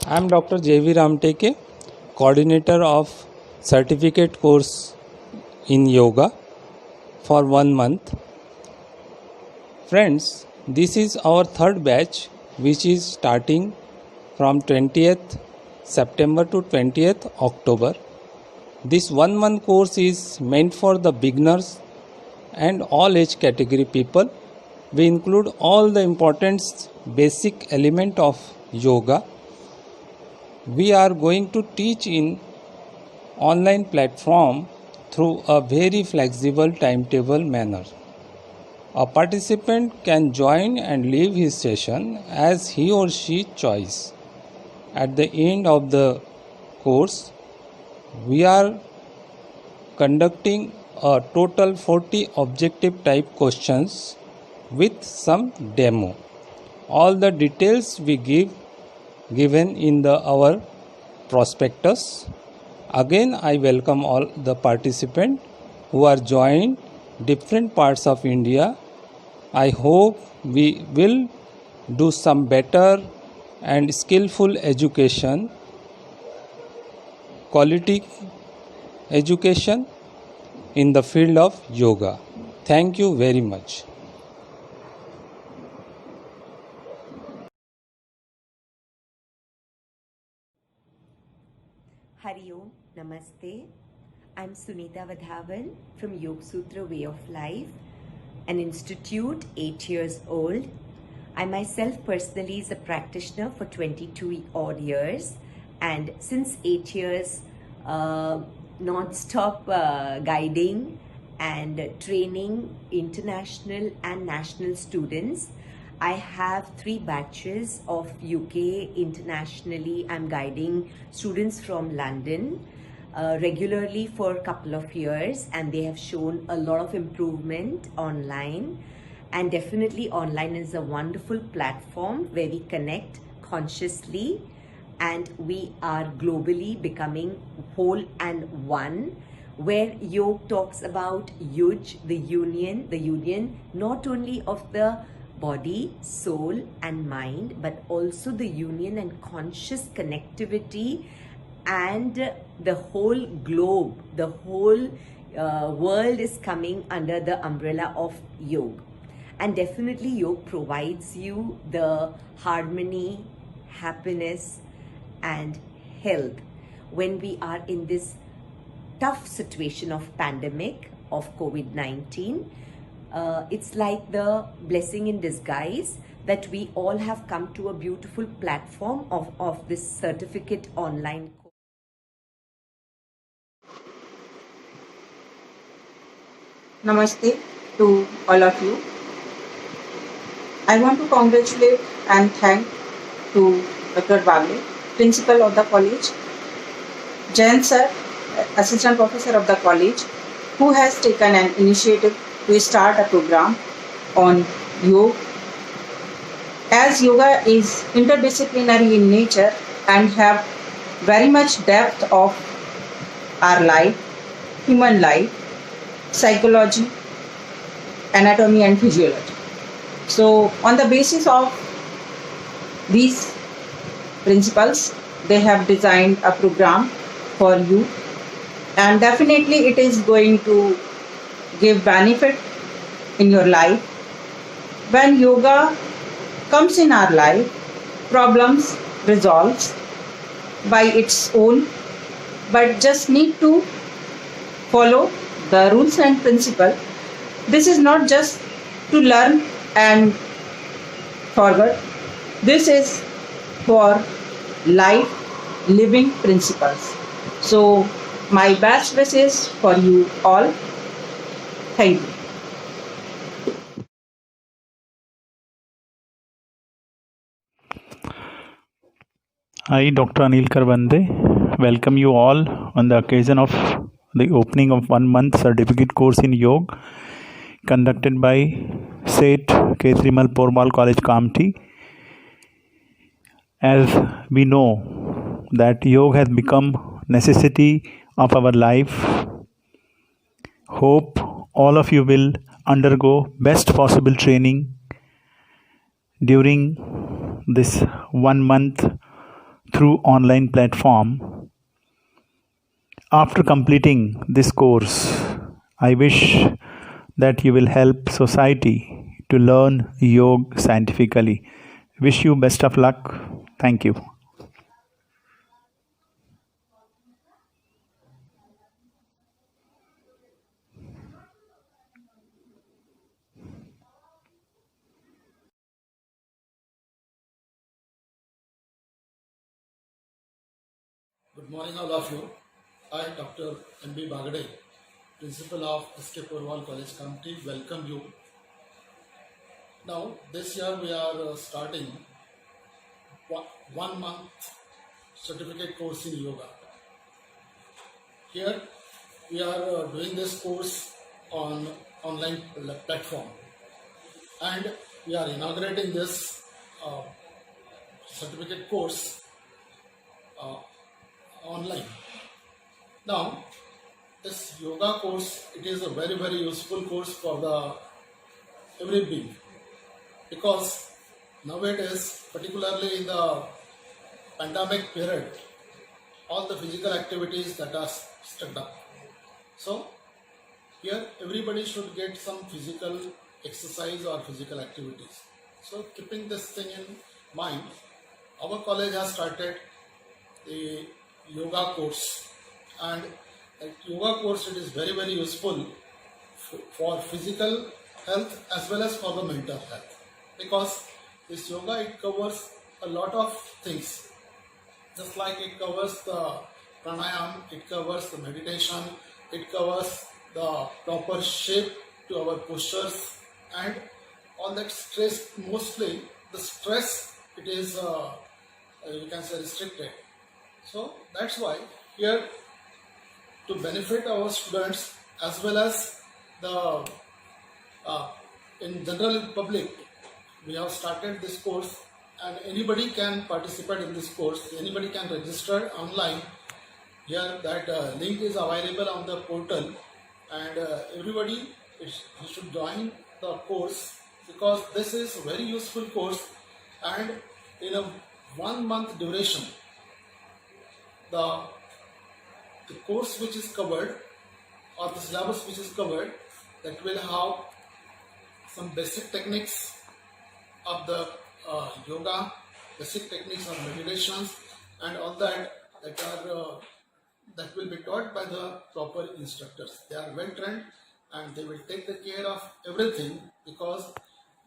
I am Dr. J.V. Ramteke, coordinator of certificate course in yoga for 1 month. Friends, this is our third batch which is starting from 20th September to 20th October. This 1 month course is meant for the beginners and all age category people. We include all the important basic element of yoga. We are going to teach in online platform through a very flexible timetable manner. A participant can join and leave his session as he or she choice. At the end of the course, we are conducting a total 40 objective type questions with some demo. All the details we given in our prospectus. Again, I welcome all the participants who are joined different parts of India. I hope we will do some better and skillful education, quality education in the field of yoga. Thank you very much. Hari Om, Namaste. I'm Sunita Vadhavan from Yoga Sutra Way of Life, an institute 8 years old. I myself personally is a practitioner for 22 odd years, and since 8 years non-stop guiding and training international and national students. I have 3 batches of UK internationally. I'm guiding students from London regularly for a couple of years, and they have shown a lot of improvement online. And definitely online is a wonderful platform where we connect consciously, and we are globally becoming whole and one, where yoga talks about yuj, the union not only of the body, soul and mind, but also the union and conscious connectivity, and the whole globe, the whole world is coming under the umbrella of yoga. And definitely yoga provides you the harmony, happiness and health when we are in this tough situation of pandemic of COVID-19. It's like the blessing in disguise that we all have come to a beautiful platform of this certificate online course. Namaste to all of you. I want to congratulate and thank to Dr. Bagle, Principal of the college, Jain Sir, Assistant Professor of the college, who has taken an initiative to start a program on yoga. As yoga is interdisciplinary in nature and have very much depth of our life, human life, psychology, anatomy and physiology. So on the basis of these principles, they have designed a program for you, and definitely it is going to give benefit in your life. When yoga comes in our life, problems resolves by its own, but just need to follow the rules and principle. This is not just to learn and forget. This is for life living principles. So my best wishes for you all. Thank you. I, Dr. Anil Karvande, welcome you all on the occasion of the opening of 1 month certificate course in yoga conducted by Seth Ketrimal Pormal College, Kamti. As we know that yoga has become necessity of our life, hope all of you will undergo best possible training during this 1 month through online platform. After completing this course, I wish that you will help society to learn yoga scientifically. Wish you best of luck. Thank you. Good morning, all of you. I, Dr. M.B. Bagade, Principal of S.K. Purwal College Committee, welcome you. Now, this year we are starting 1 month certificate course in yoga. Here, we are doing this course on online platform, and we are inaugurating this certificate course online. Now, this yoga course, it is a very, very useful course for the every being, because nowadays, particularly in the pandemic period, all the physical activities that are stuck up. So here everybody should get some physical exercise or physical activities. So keeping this thing in mind, our college has started the yoga course, and that yoga course, it is very, very useful for physical health as well as for the mental health, because this yoga, it covers a lot of things. Just like it covers the pranayam, it covers the meditation, it covers the proper shape to our postures, and all that stress, mostly the stress, it is you can say restricted. So that's why here, to benefit our students as well as the in general public, we have started this course, and anybody can participate in this course. Anybody can register online. Here that link is available on the portal, and everybody should join the course, because this is a very useful course, and in a 1 month duration, the course which is covered, or the syllabus which is covered, that will have some basic techniques of the yoga, basic techniques of meditations, and all that that will be taught by the proper instructors. They are well trained, and they will take the care of everything, because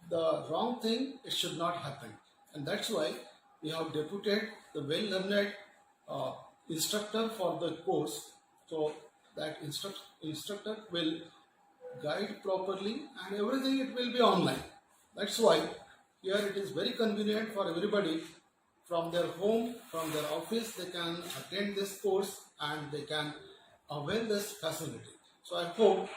the wrong thing, it should not happen. And that's why we have deputed the well-learned instructor for the course, so that instructor will guide properly, and everything, it will be online. That's why here it is very convenient for everybody. From their home, from their office, they can attend this course and they can avail this facility. So I hope